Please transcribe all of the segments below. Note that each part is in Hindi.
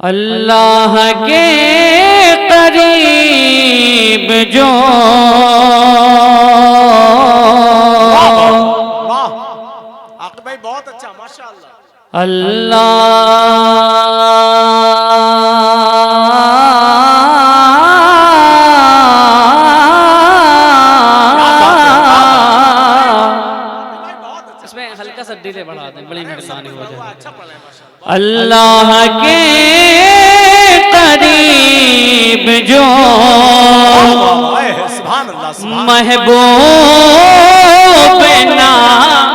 अल्लाह के करीब जो आकिब भाई बहुत अच्छा माशाअल्लाह। इसमें हल्का सा डिले बढ़ा दें, बड़ी मेहरबानी हो जाए। अच्छा पढ़े माशाअल्लाह। अल्लाह के करीब जो सुभान अल्लाह सुभान महबूब नाम।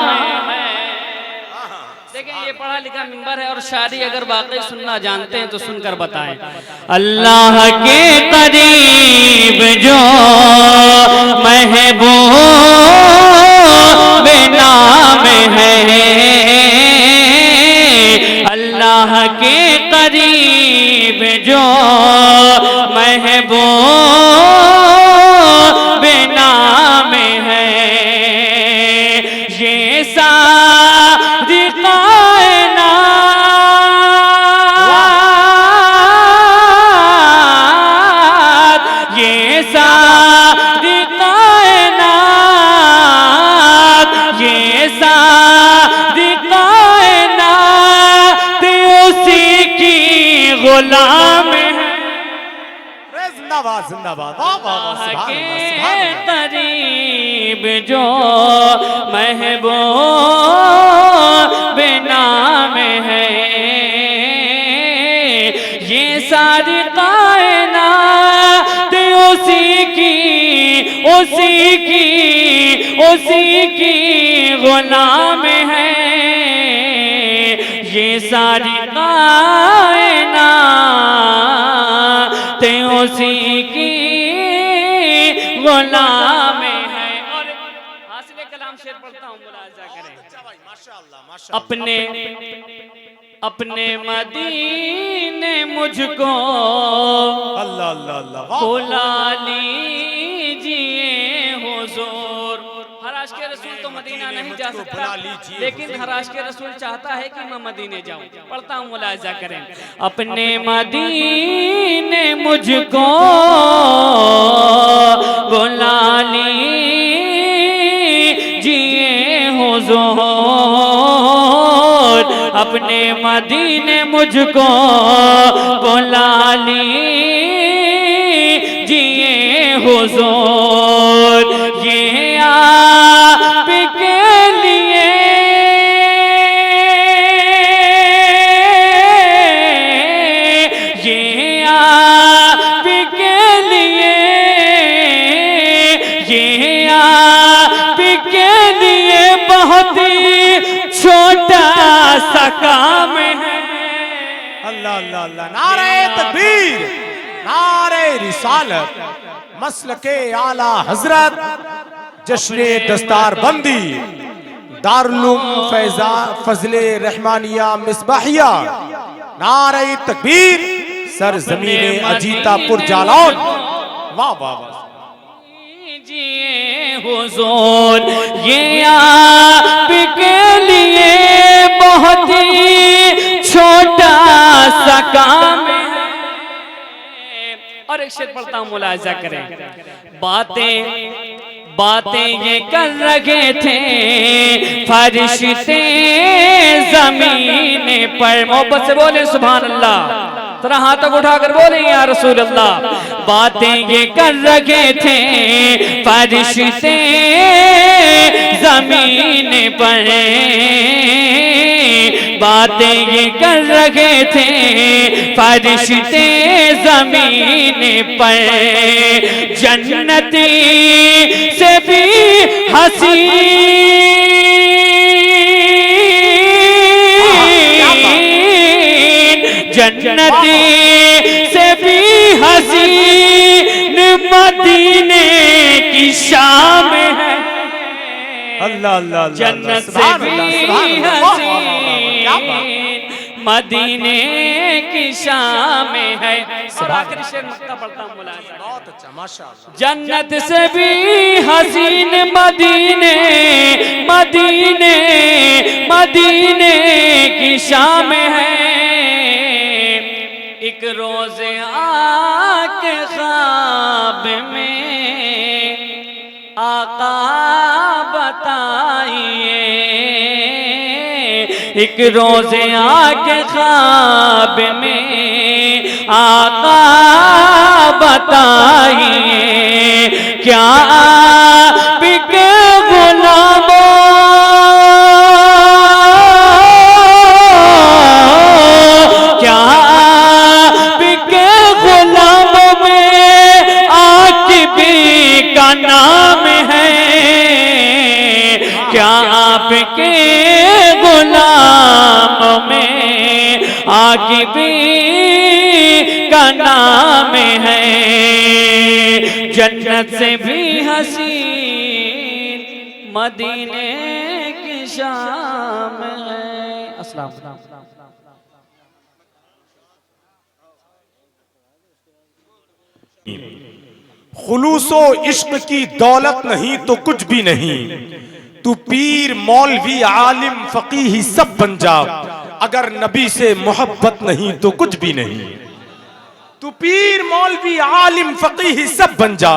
देखिए ये पढ़ा लिखा मिंबर है और शायरी अगर वाकई सुनना जानते हैं तो सुनकर बताएं। अल्लाह के करीब जो महबूब नाम है, अल्लाह के करीब जो महबूब नाम है, ये सारी कायनात, ये सारी कायनात, ये सारी कायनात उसी की गुलाम है। जिंदाबाद जिंदाबाद वाह वाह वाह सुभान अल्लाह के सुभान अल्लाह। करीब जो महबूब नाम है, ये सारी कायनात उसी की गुलाम है, ये सारी कायनात उसी की गुलाम है। और हासिल कलाम शेर पढ़ता हूँ, मुलाजा करें। अच्छा भाई माशाअल्लाह माशाअल्लाह। अपने मदीने मुझको अल्लाह अल्लाह अल्लाह वाह। बुला लीजिए हुजूर। हर आशिक़ के रसूल तो मदीना नहीं जा सकता, बुला लीजिए लेकिन हर आशिक़ के रसूल चाहता है कि मैं मदीने जाऊं। पढ़ता हूँ, मुलाजा करें। अपने मदीने मुझको बुला लीजिए हुजूर, अपने मदीने मुझको बुला लीजिए हुजूर, ये आपके लिए ये आपके लिए ये आपके लिए बहुत ही छोटा सा काम है। अल्लाह अल्लाह अल्लाह। नारे तकबीर, नारे रिसालत, मसलके आला हजरत, जश्ने दस्तार बंदी, दारुल फजले रहमानिया मिसबाहिया। नारे तकबीर, सर जमीने अजीतापुर जालौन। वाह वाह वाह। हुजूर, ये आपके लिए बहुत ही छोटा सा काम है। और एक शेर पढ़ता हूँ, मुलाजा करें। बातें ये कर रहे थे फरिश्ते ज़मीन पर। मोहब्बत से बोले सुभान अल्लाह, जरा हाथ तक उठाकर बोले या रसूल अल्लाह। बातें ये कर रहे थे फरिश्ते ज़मीन पर, बातें ये कर रहे थे फरिश्ते ज़मीन पर। जन्नती से भी हसीन, जन्नती से भी हसीन मदीने की शाम है। अल्लाह अल्लाह। जन्नत से भी हसीन मदीने की शाम है। और आखिरी शेर मक्का पढ़ता हूँ, मुलाजा। बहुत अच्छा माशाअल्लाह। जन्नत से भी हसीन मदीने मदीने मदीने की शाम है। एक रोज आके ख्वाब में आका बताइए, एक रोज आके ख्वाब में आका बताइए, क्या बिके गुलामों, क्या बिके गुलामों में आकिबी का नाम है, क्या आपके गुलामों में आकिबी का नाम है, जन्नत से भी हसीन मदीने की शाम है। अस्सलाम वालेकुम। खुलूसो इश्क की दौलत नहीं तो कुछ भी नहीं, तू पीर मौलवी आलिम फकीही सब बन जा, अगर नबी से मोहब्बत नहीं तो कुछ भी नहीं। तू पीर मौलवी आलिम फकीही सब बन जा,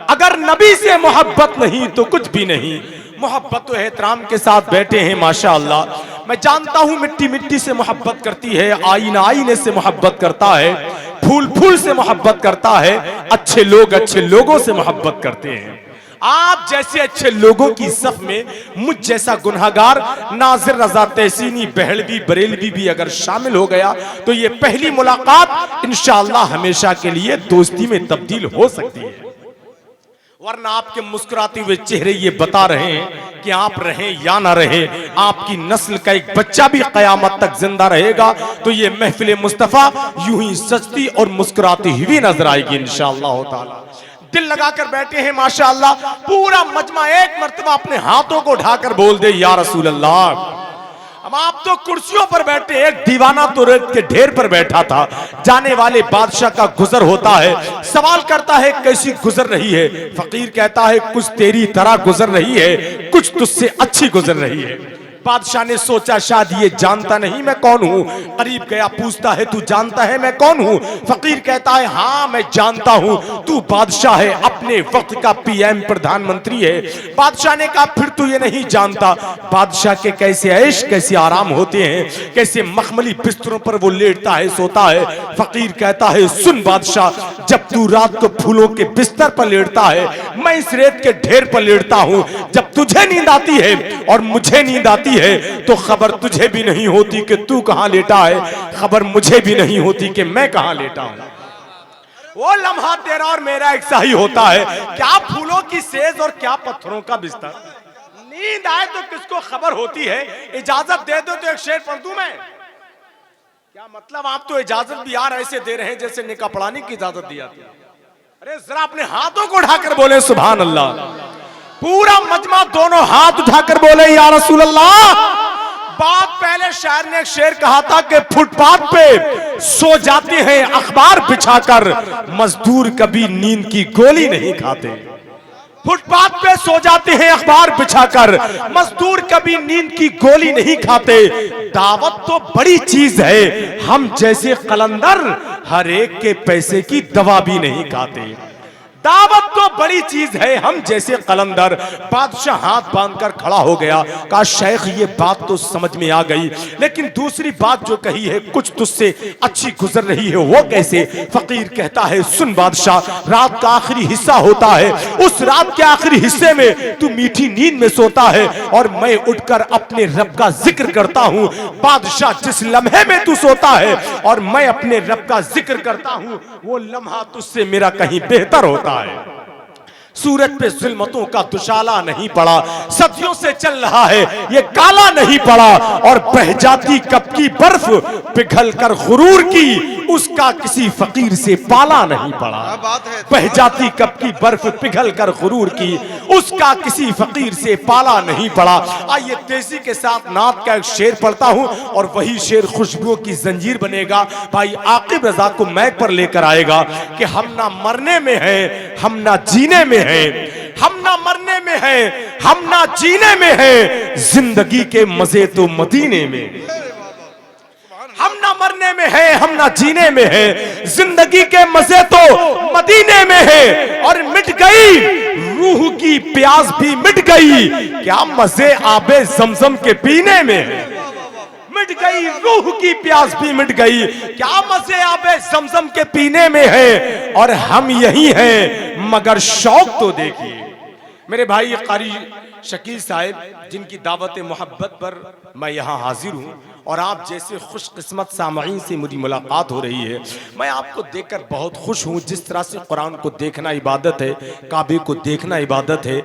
अगर नबी से मोहब्बत नहीं तो कुछ भी नहीं। मोहब्बत और एहतराम के साथ बैठे हैं माशाअल्लाह। मैं जानता हूं मिट्टी मिट्टी से मोहब्बत करती है, आईना आईने से मोहब्बत करता है, फूल फूल से मोहब्बत करता है, अच्छे लोग अच्छे लोगों से मोहब्बत करते हैं। आप जैसे अच्छे लोगों की सफ में मुझ जैसा गुनहगार नाजिर रजा तहसीनी बहलवी बरेलवी भी अगर शामिल हो गया तो ये पहली मुलाकात इंशाअल्लाह हमेशा के लिए दोस्ती में तब्दील हो सकती है। वरना आपके मुस्कुराते हुए चेहरे ये बता रहे हैं कि आप रहें या ना रहें, आपकी नस्ल का एक बच्चा भी कयामत तक जिंदा रहेगा तो ये महफिल मुस्तफा यूं ही सजती और मुस्कुराती हुई नजर आएगी इंशाअल्लाह ताला। दिल लगाकर बैठे हैं माशाअल्लाह, पूरा मजमा एक मर्तबा अपने हाथों को उठाकर बोल दे या रसूल अल्लाह। हम आप तो कुर्सियों पर बैठे, एक दीवाना तो रेत के ढेर पर बैठा था। जाने वाले बादशाह का गुजर होता है, सवाल करता है कैसी गुजर रही है। फकीर कहता है कुछ तेरी तरह गुजर रही है, कुछ तुझसे अच्छी गुजर रही है। बादशाह ने सोचा शायद ये जानता नहीं मैं कौन हूं, करीब गया पूछता है तू जानता है मैं कौन हूं। फकीर कहता है हाँ मैं जानता हूं, तू बादशाह है, अपने वक्त का पीएम प्रधानमंत्री है। बादशाह ने कहा फिर तू ये नहीं जानता बादशाह के कैसे ऐश कैसे आराम होते हैं, कैसे मखमली बिस्तरों पर वो लेटता है सोता है। फकीर कहता है सुन बादशाह, जब तू रात को फूलों के बिस्तर पर लेटता है, मैं इस रेत के ढेर पर लेटता हूं। जब तुझे नींद आती है और मुझे नींद आती है तो खबर तुझे भी नहीं होती कि तू कहां लेटा है, खबर मुझे भी नहीं होती कि मैं कहां लेटा हूं। वो लम्हा तेरा और मेरा एक सा ही होता है, क्या फूलों की सेज और क्या पत्थरों का बिस्तर। नींद आए तो किसको खबर होती है। इजाजत दे दो तो एक शेर पढ़ दूं मैं। क्या मतलब आप तो इजाजत भी यार ऐसे दे रहे हैं जैसे निकाह पढ़ाने की इजाजत दी जाती है। अरे जरा अपने हाथों को उठाकर बोले सुभान अल्लाह। पूरा मजमा दोनों हाथ उठाकर बोले या रसूल अल्लाह। बात पहले शायर ने एक शेर कहा था कि फुटपाथ पे सो जाते हैं अखबार बिछाकर, मजदूर कभी नींद की गोली नहीं खाते। फुटपाथ पे सो जाते हैं अखबार बिछाकर, मजदूर कभी नींद की गोली नहीं खाते। दावत तो बड़ी चीज है, हम जैसे कलंदर हर एक के पैसे की दवा भी नहीं खाते। दावत तो बड़ी चीज है, हम जैसे कलंदर। बादशाह हाथ बांधकर खड़ा हो गया, कहा शेख ये बात तो समझ में आ गई, लेकिन दूसरी बात जो कही है कुछ तुझसे अच्छी गुजर रही है वो कैसे। फकीर कहता है सुन बादशाह, रात का आखिरी हिस्सा होता है, उस रात के आखिरी हिस्से में तू मीठी नींद में सोता है और मैं उठकर अपने रब का जिक्र करता हूँ। बादशाह जिस लम्हे में तू सोता है और मैं अपने रब का जिक्र करता हूँ, वो लम्हा तुझसे मेरा कहीं बेहतर होता है। सूरज पे जुल्मतों का दुशाला नहीं पड़ा, सदियों से चल रहा है ये काला नहीं पड़ा, और बह जाती कब की बर्फ पिघल कर गुरूर की, उसका किसी फकीर से पाला नहीं पड़ा। बह जाती कब की बर्फ पिघल कर गुरूर की, उसका किसी फकीर से पाला नहीं पड़ा। आइए तेजी के साथ नात का एक शेर पढ़ता हूं और वही शेर खुशबुओं की जंजीर बनेगा। भाई आकिब रजा को मैक पर लेकर आएगा कि हम ना मरने में हैं, हम ना जीने में हैं, हम ना मरने में हैं, हम ना जीने में हैं, जिंदगी के मजे तो मदीने में। हम ना मरने सोने में है, हम ना जीने में है। जिंदगी के मजे तो मदीने में है। और मिट गई रूह की प्यास भी मिट गई, क्या मजे आबे जमजम के पीने में है। मिट गई रूह की प्यास भी मिट गई, क्या मजे आबे जमजम के पीने में है। और हम यही हैं, मगर शौक तो देखिए। मेरे भाई कारी शकील साहब, जिनकी दावत मोहब्बत पर मैं यहाँ हाजिर हूँ और आप जैसे खुशकिस्मत सामईन से मेरी मुलाकात हो रही है, मैं आपको देखकर बहुत खुश हूँ। जिस तरह से कुरान को देखना इबादत है, काबे को देखना इबादत है,